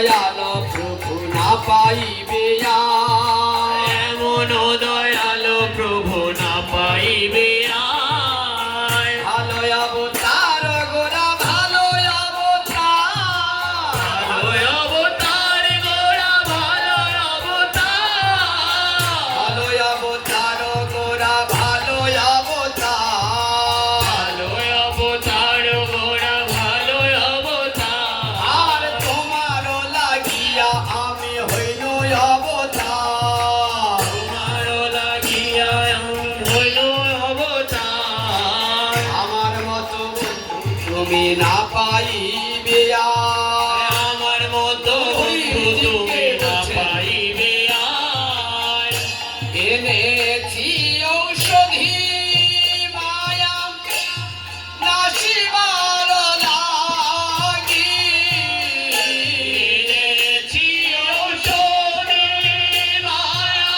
দয়াল প্রভু না পাইবে এমন দয়াল প্রভু না পাইবে ভালো অবতার গোরা ভালো অবতার ভালো অবতার গোরা ভালো অবতার ভালো অবতার গোরা ভালো অবতার ভালো অবতার গোরা ভালো অবতার আর তোমার লাগিয়া আমি হইল অবতার তোমার লাগিয়া হইল অবতার আমার মতো তুমি না পাইবে আমার মতো বন্ধু তুমি না পাইবে এনেছি ঔষধি মায়া নাশিবার লাগি এনেছি ঔষধি মায়া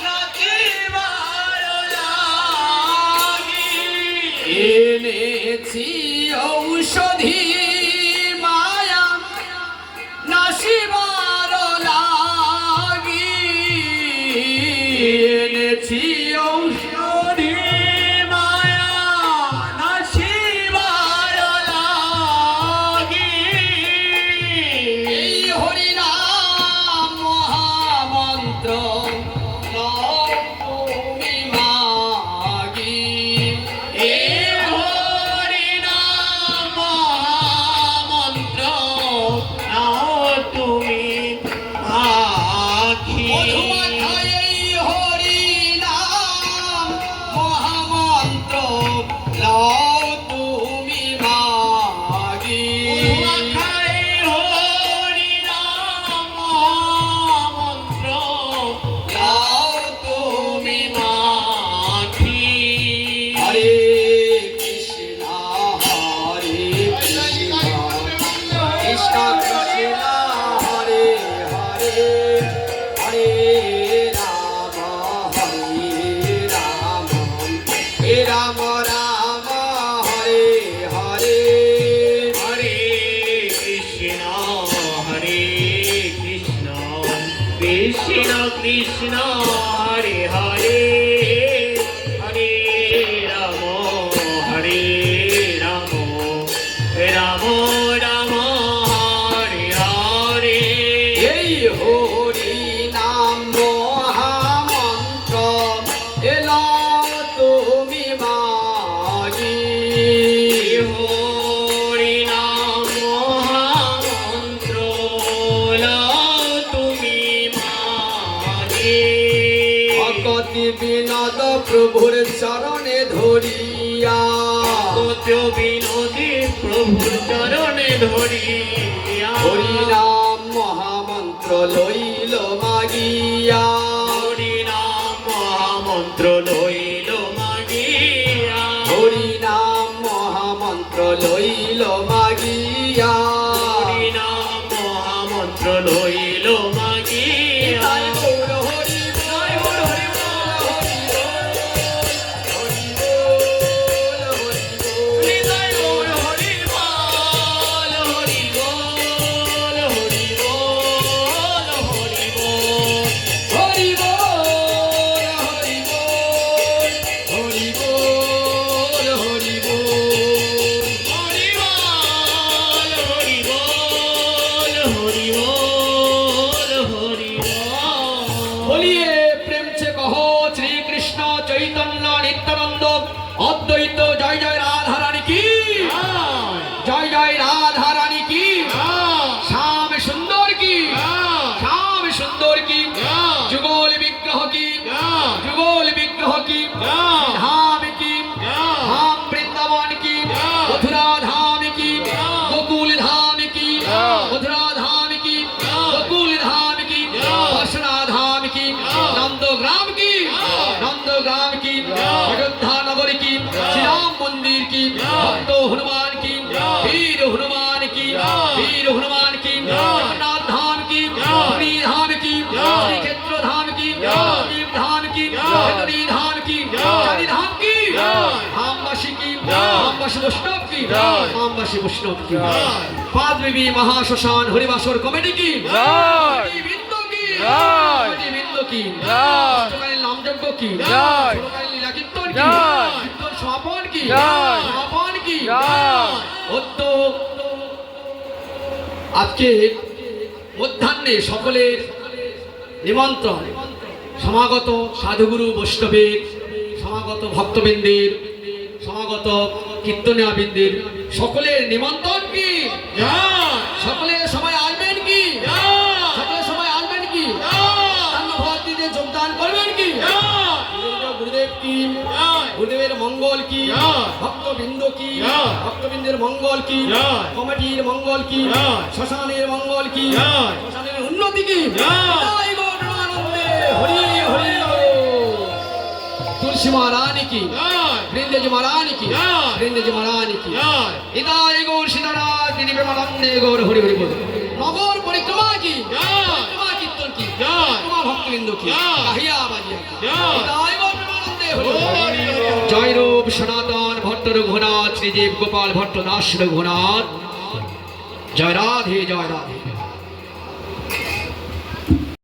নাচিবার লাগি এনেছি ঔষধি মায়া নাশিবার লাগি এনেছি ঔষধি মায়া নাচিবার লাগি এই হরিনাম মহামন্ত্র নাও তুমি মাগি এ হরি নাম মহামন্ত্র নাও তুমি আখি মধুমাখা এই হরিনাম মহামন্ত্র নাও তুমি মাগি মধুমাখাই হরি নাম মহামন্ত্র নাও তুমি তুমি মাখি হরে কৃষ্ণ হরে কৃষ্ণ কৃষ্ণ কৃষ্ণ হরে হরে হরে রাম হে রাম রাম হরে হরে হরে কৃষ্ণ কৃষ্ণ কৃষ্ণ হরে হরে হরে রাম রাম রাম রাম হরে হরে এই হরি নাম মহামন্ত্র এলাও তুমি মাগি হরি নাম মহামন্ত্র লাও তুমি মাগে ভকতি বিনোদ প্রভুর চরণে ধরিয়া কত বিনোদী প্রভুর চরণে ধরিয়া হরি নাম মহামন্ত্র লইল মাগিয়া হরি নাম মহামন্ত্র লইল মাগিয়া হরি নাম মহামন্ত্র লইল মাগিয়া হরি নাম মহামন্ত্র লইল মাগিয়া তাই গৌর হরি বল, হরি বল, হরি বল, হরি বল। হৃদয় গৌর হরি বল হরি বল হরি বল হরি বল হরি বল, হরি বল, হরি বল, হরি বল। হরি বল হরি বল হরি বল গ্রামবাসী বৈষ্ণব কি জয়। গ্রামবাসী বৈষ্ণব কি জয়। পাদবিবি মহাশ্মশান হরিবাসর কমিটি কি জয়। কমিটিবৃন্দ কি জয়। কমিটিবৃন্দ কি জয়। ছোটকালীন নামযজ্ঞ কি জয়। ছোটকালীন লীলা কীর্তন কি জয়। কীর্তন সমাপন কি জয়। সমাপন কি জয়। অদ্য আজকে মধ্যাহ্নে সকলের নিমন্ত্রণ সমাগত সাধুগুরু বৈষ্ণবের সমাগত ভক্তবৃন্দের সমাগত কীর্তনিয়াবৃন্দের সকলের নিমন্ত্রণ কি সকলে সবাই আসবেন কি সকলে সবাই আসবেন কি ভক্তিতে যোগদান করবেন কি গুরুদেব কি গুরুদেবের মঙ্গল কি ভক্তবৃন্দ কি ভক্তবৃন্দের মঙ্গল কি কমিটির মঙ্গল কি শ্মশানের মঙ্গল কি শ্মশানের উন্নতি কি জয় গো প্রেমানন্দে হরি হরি বল। তুলসী মহারানী কি বৃন্দেজি মহারানী কি বৃন্দেজি মহারানী কি হৃদয় গৌর সীতারাম তিনি প্রেমানন্দে গৌর হরি হরি বল। নগর পরিক্রমা কি পরিক্রমা কীর্তন কি পরিক্রমা ভক্তবৃন্দ কি গাহিয়া বাজিয়া কি হৃদয় গৌর প্রেমানন্দে হরি হরি বল। জয় রূপ সনাতন ভট্ট রঘুনাথ শ্রীজীব গোপাল ভট্ট দাস রঘুনাথ জয় রাধে জয় রাধে।